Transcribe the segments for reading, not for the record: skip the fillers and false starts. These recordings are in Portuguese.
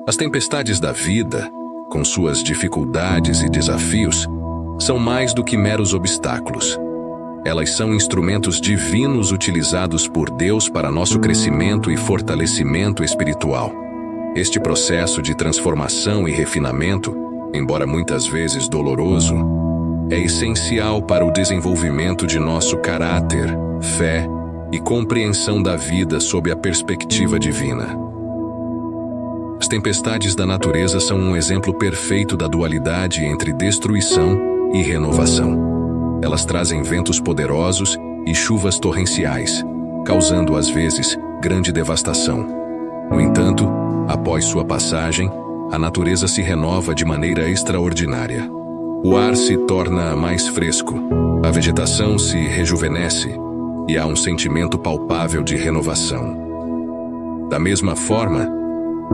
As tempestades da vida, com suas dificuldades e desafios, são mais do que meros obstáculos. Elas são instrumentos divinos utilizados por Deus para nosso crescimento e fortalecimento espiritual. Este processo de transformação e refinamento, embora muitas vezes doloroso, é essencial para o desenvolvimento de nosso caráter, fé e compreensão da vida sob a perspectiva divina. As tempestades da natureza são um exemplo perfeito da dualidade entre destruição e renovação. Elas trazem ventos poderosos e chuvas torrenciais, causando às vezes grande devastação. No entanto, após sua passagem, a natureza se renova de maneira extraordinária. O ar se torna mais fresco, a vegetação se rejuvenesce e há um sentimento palpável de renovação. Da mesma forma,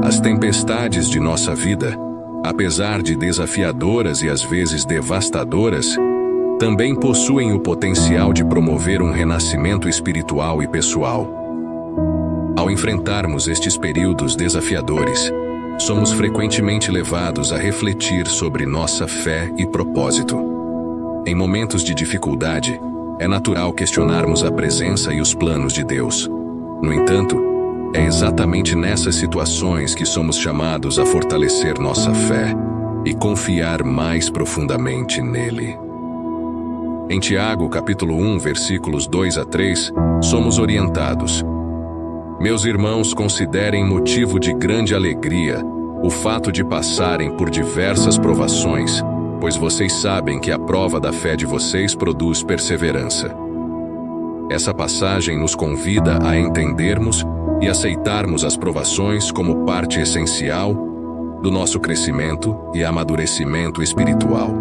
as tempestades de nossa vida, apesar de desafiadoras e às vezes devastadoras, também possuem o potencial de promover um renascimento espiritual e pessoal. Ao enfrentarmos estes períodos desafiadores, somos frequentemente levados a refletir sobre nossa fé e propósito. Em momentos de dificuldade, é natural questionarmos a presença e os planos de Deus. No entanto, é exatamente nessas situações que somos chamados a fortalecer nossa fé e confiar mais profundamente nele. Em Tiago, capítulo 1, versículos 2 a 3, somos orientados: Meus irmãos, considerem motivo de grande alegria o fato de passarem por diversas provações, pois vocês sabem que a prova da fé de vocês produz perseverança. Essa passagem nos convida a entendermos e aceitarmos as provações como parte essencial do nosso crescimento e amadurecimento espiritual.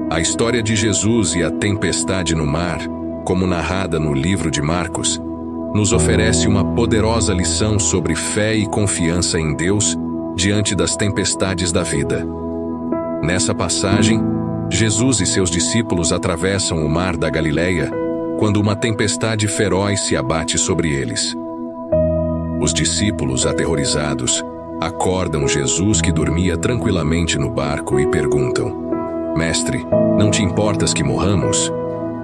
A história de Jesus e a tempestade no mar, como narrada no livro de Marcos, nos oferece uma poderosa lição sobre fé e confiança em Deus diante das tempestades da vida. Nessa passagem, Jesus e seus discípulos atravessam o mar da Galileia quando uma tempestade feroz se abate sobre eles. Os discípulos, aterrorizados, acordam Jesus, que dormia tranquilamente no barco, e perguntam: Mestre, não te importas que morramos?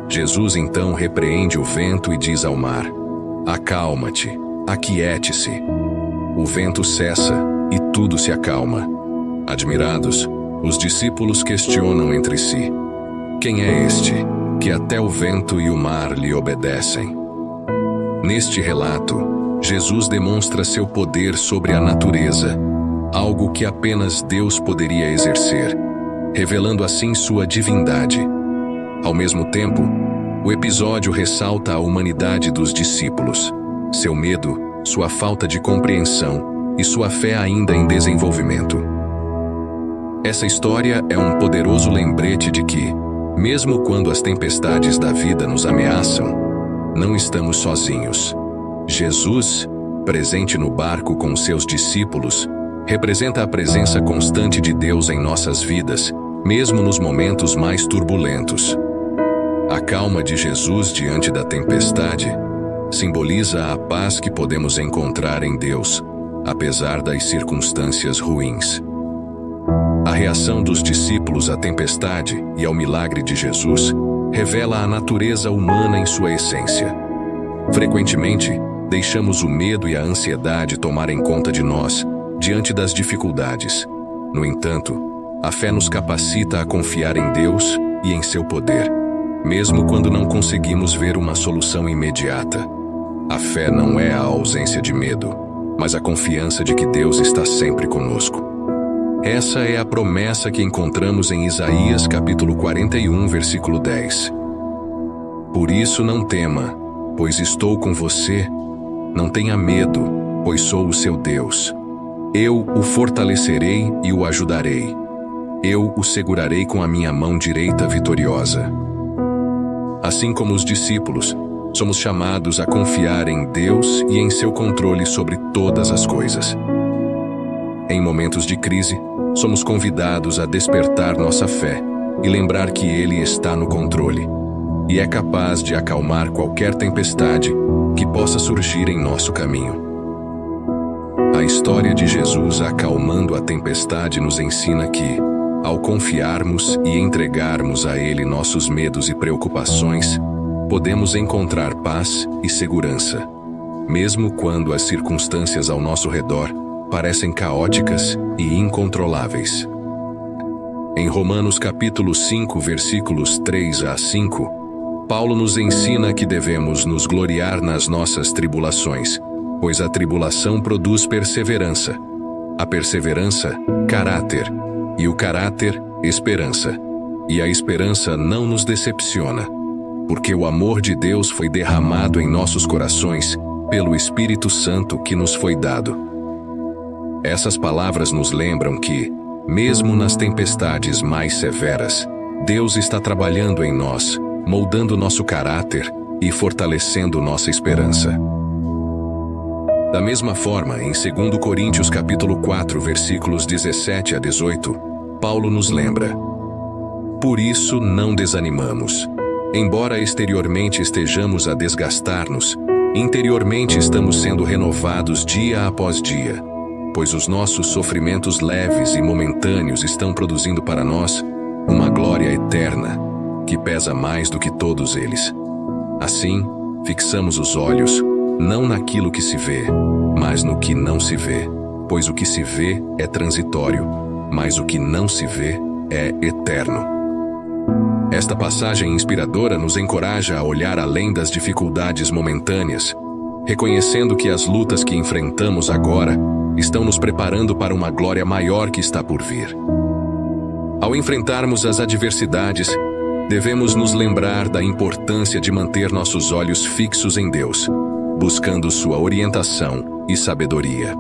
Jesus então repreende o vento e diz ao mar: Acalma-te, aquiete-se. O vento cessa e tudo se acalma. Admirados, os discípulos questionam entre si: Quem é este, que até o vento e o mar lhe obedecem? Neste relato, Jesus demonstra seu poder sobre a natureza, algo que apenas Deus poderia exercer, revelando assim sua divindade. Ao mesmo tempo, o episódio ressalta a humanidade dos discípulos, seu medo, sua falta de compreensão e sua fé ainda em desenvolvimento. Essa história é um poderoso lembrete de que, mesmo quando as tempestades da vida nos ameaçam, não estamos sozinhos. Jesus, presente no barco com seus discípulos, representa a presença constante de Deus em nossas vidas, mesmo nos momentos mais turbulentos. A calma de Jesus diante da tempestade simboliza a paz que podemos encontrar em Deus, apesar das circunstâncias ruins. A reação dos discípulos à tempestade e ao milagre de Jesus revela a natureza humana em sua essência. Frequentemente, deixamos o medo e a ansiedade tomarem conta de nós diante das dificuldades. No entanto, a fé nos capacita a confiar em Deus e em seu poder, mesmo quando não conseguimos ver uma solução imediata. A fé não é a ausência de medo, mas a confiança de que Deus está sempre conosco. Essa é a promessa que encontramos em Isaías capítulo 41, versículo 10. Por isso não tema, pois estou com você. Não tenha medo, pois sou o seu Deus. Eu o fortalecerei e o ajudarei. Eu o segurarei com a minha mão direita vitoriosa. Assim como os discípulos, somos chamados a confiar em Deus e em seu controle sobre todas as coisas. Em momentos de crise, somos convidados a despertar nossa fé e lembrar que Ele está no controle e é capaz de acalmar qualquer tempestade que possa surgir em nosso caminho. A história de Jesus acalmando a tempestade nos ensina que, ao confiarmos e entregarmos a Ele nossos medos e preocupações, podemos encontrar paz e segurança, mesmo quando as circunstâncias ao nosso redor parecem caóticas e incontroláveis. Em Romanos capítulo 5, versículos 3 a 5, Paulo nos ensina que devemos nos gloriar nas nossas tribulações, pois a tribulação produz perseverança, a perseverança, caráter, e o caráter, esperança. E a esperança não nos decepciona, porque o amor de Deus foi derramado em nossos corações pelo Espírito Santo que nos foi dado. Essas palavras nos lembram que, mesmo nas tempestades mais severas, Deus está trabalhando em nós, moldando nosso caráter e fortalecendo nossa esperança. Da mesma forma, em 2 Coríntios capítulo 4, versículos 17 a 18, Paulo nos lembra: por isso não desanimamos. Embora exteriormente estejamos a desgastar-nos, interiormente estamos sendo renovados dia após dia, pois os nossos sofrimentos leves e momentâneos estão produzindo para nós uma glória eterna, que pesa mais do que todos eles. Assim, fixamos os olhos, não naquilo que se vê, mas no que não se vê, pois o que se vê é transitório, mas o que não se vê é eterno. Esta passagem inspiradora nos encoraja a olhar além das dificuldades momentâneas, reconhecendo que as lutas que enfrentamos agora estão nos preparando para uma glória maior que está por vir. Ao enfrentarmos as adversidades, devemos nos lembrar da importância de manter nossos olhos fixos em Deus, buscando sua orientação e sabedoria.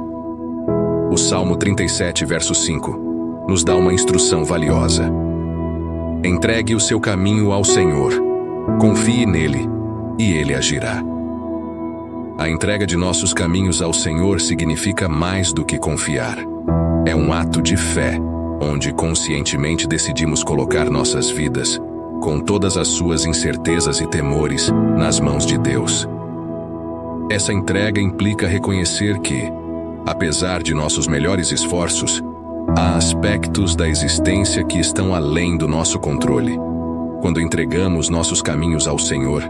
O Salmo 37, verso 5, nos dá uma instrução valiosa. Entregue o seu caminho ao Senhor, confie nele, e ele agirá. A entrega de nossos caminhos ao Senhor significa mais do que confiar. É um ato de fé, onde conscientemente decidimos colocar nossas vidas, com todas as suas incertezas e temores, nas mãos de Deus. Essa entrega implica reconhecer que, apesar de nossos melhores esforços, há aspectos da existência que estão além do nosso controle. Quando entregamos nossos caminhos ao Senhor,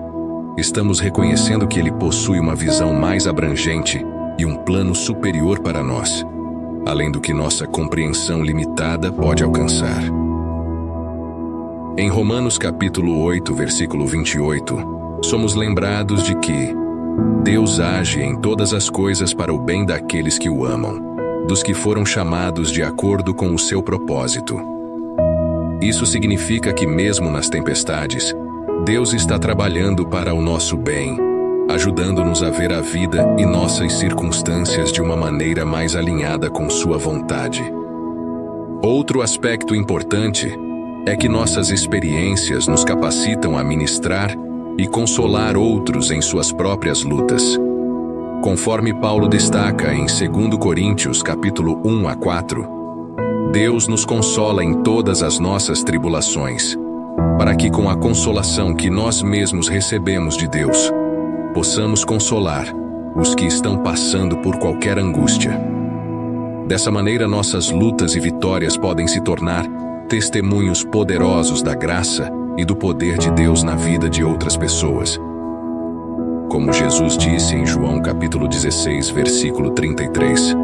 estamos reconhecendo que Ele possui uma visão mais abrangente e um plano superior para nós, além do que nossa compreensão limitada pode alcançar. Em Romanos capítulo 8, versículo 28, somos lembrados de que Deus age em todas as coisas para o bem daqueles que o amam, dos que foram chamados de acordo com o seu propósito. Isso significa que mesmo nas tempestades, Deus está trabalhando para o nosso bem, ajudando-nos a ver a vida e nossas circunstâncias de uma maneira mais alinhada com sua vontade. Outro aspecto importante é que nossas experiências nos capacitam a ministrar e consolar outros em suas próprias lutas. Conforme Paulo destaca em 2 Coríntios capítulo 1 a 4, Deus nos consola em todas as nossas tribulações, para que com a consolação que nós mesmos recebemos de Deus, possamos consolar os que estão passando por qualquer angústia. Dessa maneira, nossas lutas e vitórias podem se tornar testemunhos poderosos da graça e do poder de Deus na vida de outras pessoas. Como Jesus disse em João capítulo 16, versículo 33,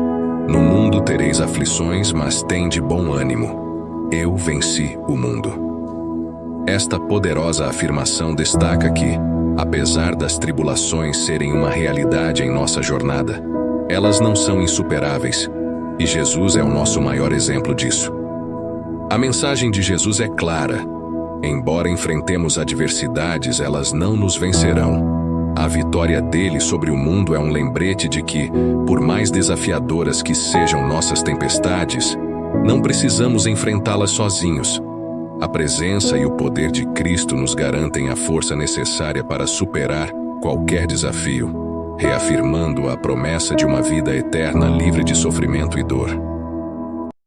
no mundo tereis aflições, mas tende bom ânimo. Eu venci o mundo. Esta poderosa afirmação destaca que, apesar das tribulações serem uma realidade em nossa jornada, elas não são insuperáveis, e Jesus é o nosso maior exemplo disso. A mensagem de Jesus é clara. Embora enfrentemos adversidades, elas não nos vencerão. A vitória dele sobre o mundo é um lembrete de que, por mais desafiadoras que sejam nossas tempestades, não precisamos enfrentá-las sozinhos. A presença e o poder de Cristo nos garantem a força necessária para superar qualquer desafio, reafirmando a promessa de uma vida eterna livre de sofrimento e dor.